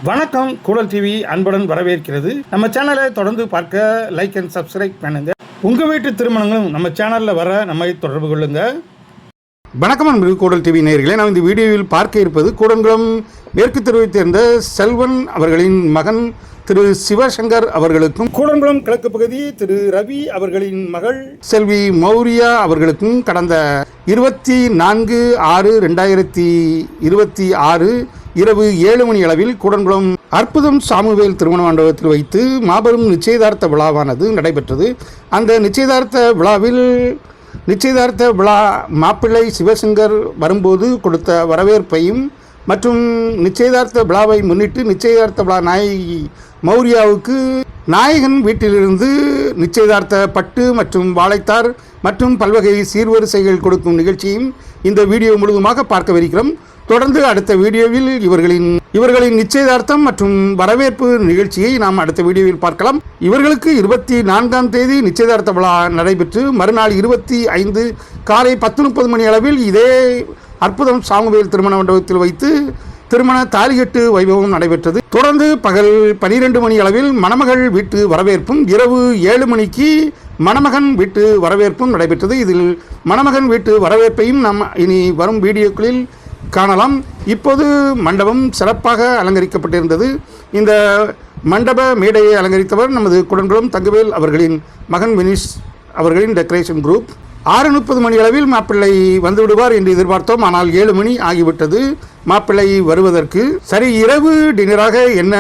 வணக்கம். கூடல் டிவி அன்புடன் வரவேற்கிறது. நம்ம சேனலை தொடர்ந்து பார்க்க லைக் அண்ட் சப்ஸ்கிரைப் பண்ணுங்க. உங்கள் வீட்டு திருமணங்களும் நம்ம சேனலில் வர நம்மை தொடர்பு கொள்ளுங்க. வணக்கம் அன்பு கூடல் டிவி நேயர்களே, நாம் இந்த வீடியோவில் பார்க்க இருப்பது கூடங்குளம் மேற்கு தெருவைச் சேர்ந்த செல்வன் அவர்களின் மகன் திரு சிவசங்கர் அவர்களுக்கும் கூடங்குளம் கிழக்கு பகுதி திரு ரவி அவர்களின் மகள் செல்வி மௌரியா அவர்களுக்கும் கடந்த 24/6/2026 இரவு 7 மணி அளவில் கூடங்குளம் அற்புதம் சாமுவேல் திருமண மண்டபத்தில் வைத்து மாபெரும் நிச்சயதார்த்த விழாவானது நடைபெற்றது. அந்த நிச்சயதார்த்த விழா மாப்பிள்ளை சிவசங்கர் வரும்போது கொடுத்த வரவேற்பையும் மற்றும் நிச்சயதார்த்த விழாவை முன்னிட்டு நிச்சயதார்த்த விழா நாயகி மௌரியாவுக்கு நாயகன் வீட்டிலிருந்து நிச்சயதார்த்த பட்டு மற்றும் வாழைத்தார் மற்றும் பல்வகை சீர்வரிசைகள் கொடுக்கும் நிகழ்ச்சியும் இந்த வீடியோ முழுவதுமாக பார்க்கவிருக்கிறோம். தொடர்ந்து அடுத்த வீடியோவில் இவர்களின் நிச்சயதார்த்தம் மற்றும் வரவேற்பு நிகழ்ச்சியை நாம் அடுத்த வீடியோவில் பார்க்கலாம். இவர்களுக்கு 24ஆம் தேதி நிச்சயதார்த்த விழா நடைபெற்று மறுநாள் 25 காலை 10:30 மணி அளவில் இதே அற்புதம் சாமுவேல் திருமண மண்டபத்தில் வைத்து திருமண தாலிகட்டு வைபவம் நடைபெற்றது. தொடர்ந்து பகல் 12 மணி அளவில் மணமகள் வீட்டு வரவேற்பும் இரவு 7 மணிக்கு மணமகன் வீட்டு வரவேற்பும் நடைபெற்றது. இதில் மணமகன் வீட்டு வரவேற்பையும் நாம் இனி வரும் வீடியோக்களில் காணலாம். இப்போது மண்டபம் சிறப்பாக அலங்கரிக்கப்பட்டிருந்தது. இந்த மண்டப மேடையை அலங்கரித்தவர் நமது குடங்குளம் தங்கவேல் அவர்களின் மகன் வினிஷ் அவர்களின் டெக்கரேஷன் குரூப். 6:30 மணி அளவில் மாப்பிள்ளை வந்துவிடுவார் என்று எதிர்பார்த்தோம். ஆனால் 7 மணி ஆகிவிட்டது மாப்பிள்ளை வருவதற்கு. சரி, இரவு டின்னராக என்ன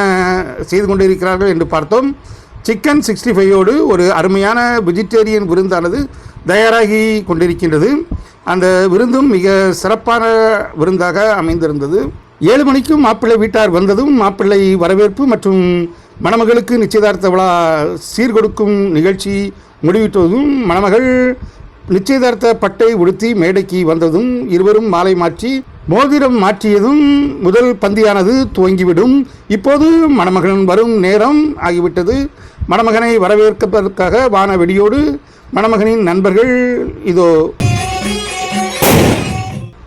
செய்து கொண்டிருக்கிறார்கள் என்று பார்த்தோம். சிக்கன் 65ோடு ஒரு அருமையான வெஜிடேரியன் விருந்தானது தயாராகி கொண்டிருக்கின்றது. அந்த விருந்தும் மிக சிறப்பான விருந்தாக அமைந்திருந்தது. 7 மணிக்கும் மாப்பிள்ளை வீட்டார் வந்ததும் மாப்பிள்ளை வரவேற்பு மற்றும் மணமகளுக்கு நிச்சயதார்த்த விழா சீர்கொடுக்கும் நிகழ்ச்சி முடிவிட்டதும் மணமகள் நிச்சயதார்த்த பட்டை உடுத்தி மேடைக்கு வந்ததும் இருவரும் மாலை மாற்றி மோதிரம் மாற்றியதும் முதல் பந்தியானது துவங்கிவிடும். இப்போது மணமகன் வரும் நேரம் ஆகிவிட்டது. மணமகனை வரவேற்பதற்காக வான வெடியோடு மணமகனின் நண்பர்கள்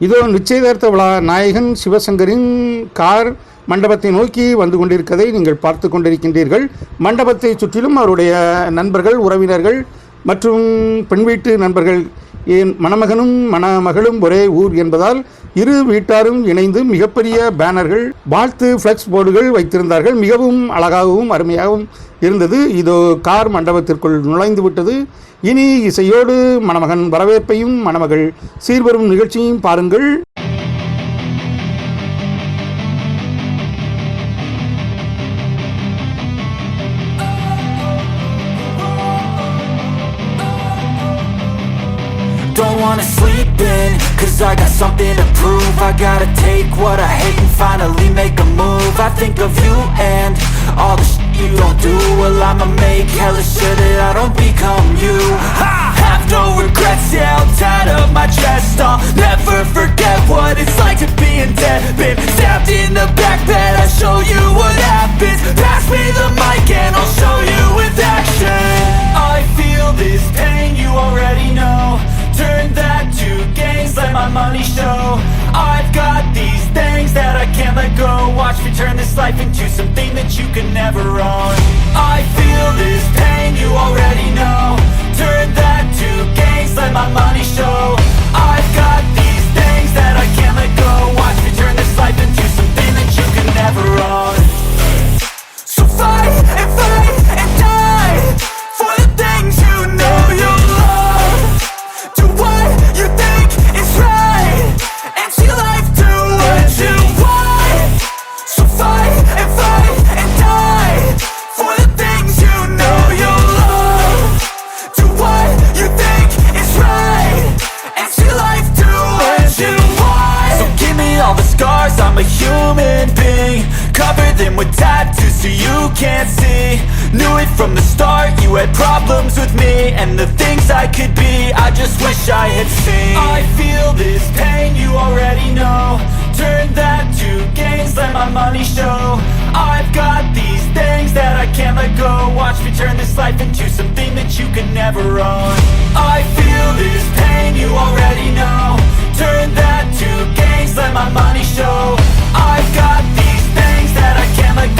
இதோ நிச்சயதார்த்த விழா நாயகன் சிவசங்கரின் கார் மண்டபத்தை நோக்கி வந்து கொண்டிருப்பதை நீங்கள் பார்த்து கொண்டிருக்கின்றீர்கள். மண்டபத்தை சுற்றிலும் அவருடைய நண்பர்கள், உறவினர்கள் மற்றும் பெண் வீட்டு நண்பர்கள். மணமகனும் மணமகளும் ஒரே ஊர் என்பதால் இரு வீட்டாரும் இணைந்து மிகப்பெரிய பேனர்கள், வாழ்த்து ஃப்ளெக்ஸ் போர்டுகள் வைத்திருந்தார்கள். மிகவும் அழகாகவும் அருமையாகவும் இருந்தது. இதோ கார் மண்டபத்திற்குள் நுழைந்து விட்டது. இனி இசையோடு மணமகன் வரவேற்பையும் மணமகள் சீர்வரும் நிகழ்ச்சியையும் பாருங்கள். Don't wanna sleep in, cause I got something to prove. I gotta take what I hate and finally make a move. I think of you and all the shit you don't do. Well, I'ma make hella sure that I don't become you. I have no regrets, yeah, I'll tie up my chest. I'll never forget what it's like to be in debt. Been stabbed in the back bed, I'll show you what happens. Pass me the mic and I'll show you with action. I feel this pain, you already know. Turn that to gains, let my money show. I've got these things that I can't let go. Watch me turn this life into something that you can never own. I feel this pain, you already know. Turn that to gains, let my money show. I've got these things that I can't let go. Watch me turn this life into something that you can never own. So fight and die for the things you know you love. Do what you think is right and see life do what you want. So fight and die for the things you know you love. Do what you think is right and see life do what you want. So give me all the scars, I'm a human being. Cover them with tattoos so you can't see. Knew it from the start, you had problems with me and the things I could be, I just wish I had seen. I feel this pain, you already know. Turn that to gains, let my money show. I've got these things that I can't let go. Watch me turn this life into something that you could never own. I feel this pain, you already know. Turn that to gains, let my money show. I've got these things that I can't let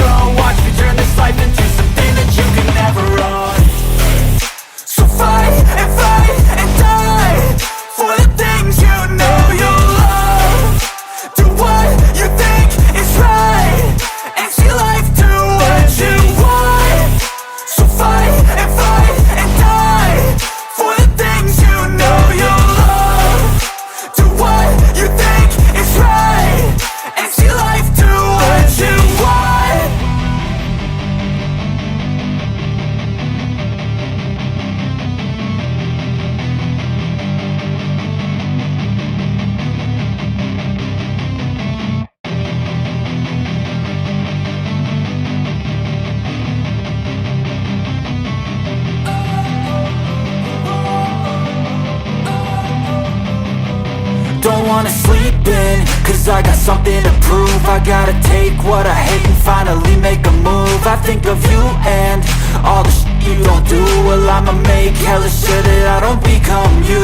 cause I got something to prove. I gotta take what I hate and finally make a move. I think of you and all the shit you don't do. Well, I'ma make hella sure that I don't become you.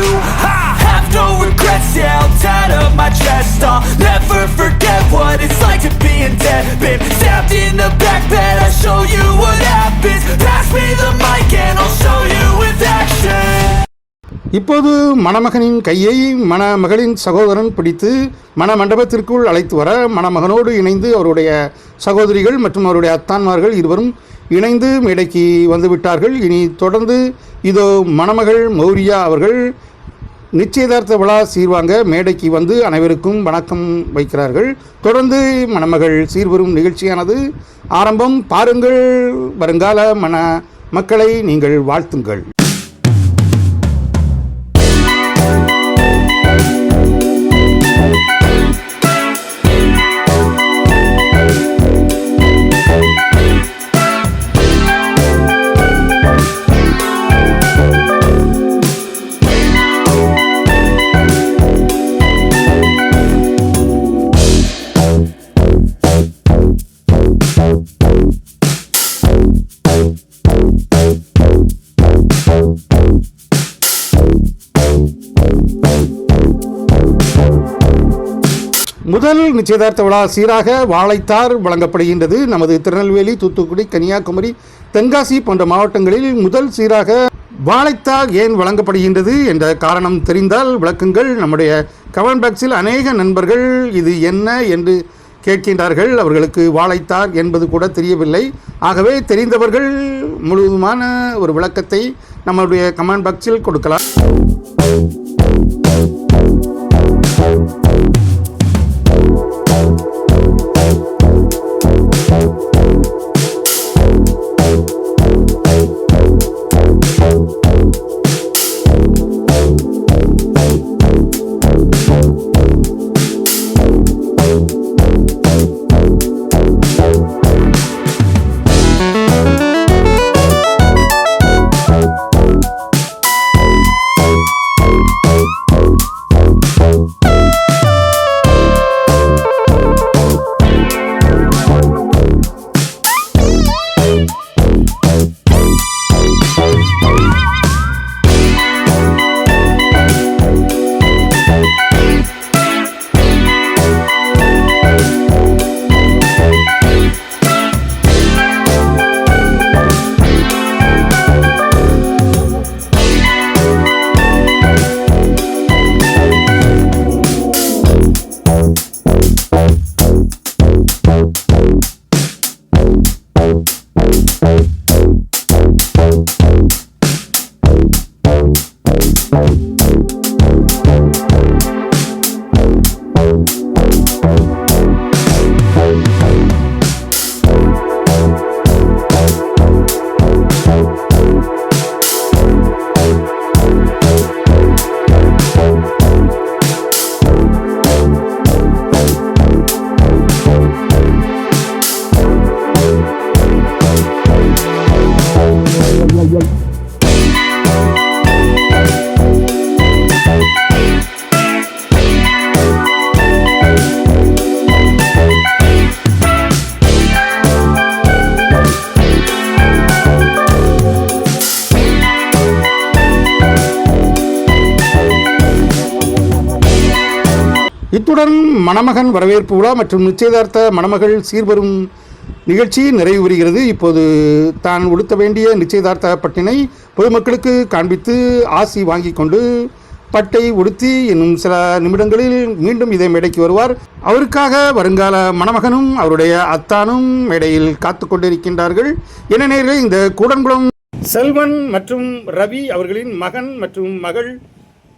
I have no regrets, yeah, I'll tie up my chest. I'll never forget what it's like to be in debt. Been stabbed in the back bed, I'll show you what happens. Pass me the mic and I'll show you with action. இப்போது மணமகனின் கையை மணமகளின் சகோதரன் பிடித்து மணமண்டபத்திற்குள் அழைத்து வர மணமகனோடு இணைந்து அவருடைய சகோதரிகள் மற்றும் அவருடைய அத்தான்மார்கள் இருவரும் இணைந்து மேடைக்கு வந்துவிட்டார்கள். இனி தொடர்ந்து இதோ மணமகள் மௌரியா அவர்கள் நிச்சயதார்த்த விழா சீர்வாங்க மேடைக்கு வந்து அனைவருக்கும் வணக்கம் வைக்கிறார்கள். தொடர்ந்து மணமகள் சீர்வரும் நிகழ்ச்சியானது ஆரம்பம். பாருங்கள், வருங்கால மக்களை நீங்கள் வாழ்த்துங்கள். முதல் நிச்சயதார்த்த விழா சீராக வாழைத்தார் வழங்கப்படுகின்றது. நமது திருநெல்வேலி, தூத்துக்குடி, கன்னியாகுமரி, தென்காசி போன்ற மாவட்டங்களில் முதல் சீராக வாழைத்தார் ஏன் வழங்கப்படுகின்றது என்ற காரணம் தெரிந்தால் விளக்குங்கள். நம்முடைய கமெண்ட் பாக்ஸில் அநேக நண்பர்கள் இது என்ன என்று கேட்கின்றார்கள். அவர்களுக்கு வாழைத்தார் என்பது கூட தெரியவில்லை. ஆகவே தெரிந்தவர்கள் முழுவதுமான ஒரு விளக்கத்தை நம்முடைய கமெண்ட் பாக்ஸில் கொடுக்கலாம். இத்துடன் மணமகன் வரவேற்பு விழா மற்றும் நிச்சயதார்த்த மணமகள் சீர்வரும் நிகழ்ச்சி நிறைவு பெறுகிறது. இப்போது தான் உடுத்த வேண்டிய நிச்சயதார்த்த பட்டினை பொதுமக்களுக்கு காண்பித்து ஆசி வாங்கி கொண்டு பட்டை உடுத்தி இன்னும் சில நிமிடங்களில் மீண்டும் இதே மேடைக்கு வருவார். அவருக்காக வருங்கால மணமகனும் அவருடைய அத்தானும் மேடையில் காத்து கொண்டிருக்கின்றார்கள். என்ன நேயர்களே, இந்த கூடன்குளம் செல்வன் மற்றும் ரவி அவர்களின் மகன் மற்றும் மகள்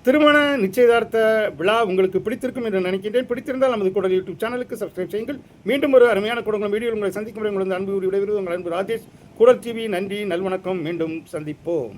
திருமண நிச்சயதார்த்த விழா உங்களுக்கு பிடித்திருக்கும் என்று நினைக்கின்றேன். பிடித்திருந்தால் நமது கூடல் யூடியூப் சேனலுக்கு சப்ஸ்கிரைப் செய்யுங்கள். மீண்டும் ஒரு அருமையான கூடங்குளம் வீடியோ உங்களை சந்திக்கும் முறை உங்களது அன்பு விடைபெறுவது உங்கள் அன்பு ராஜேஷ். கூடல் டிவி. நன்றி, நல்வணக்கம். மீண்டும் சந்திப்போம்.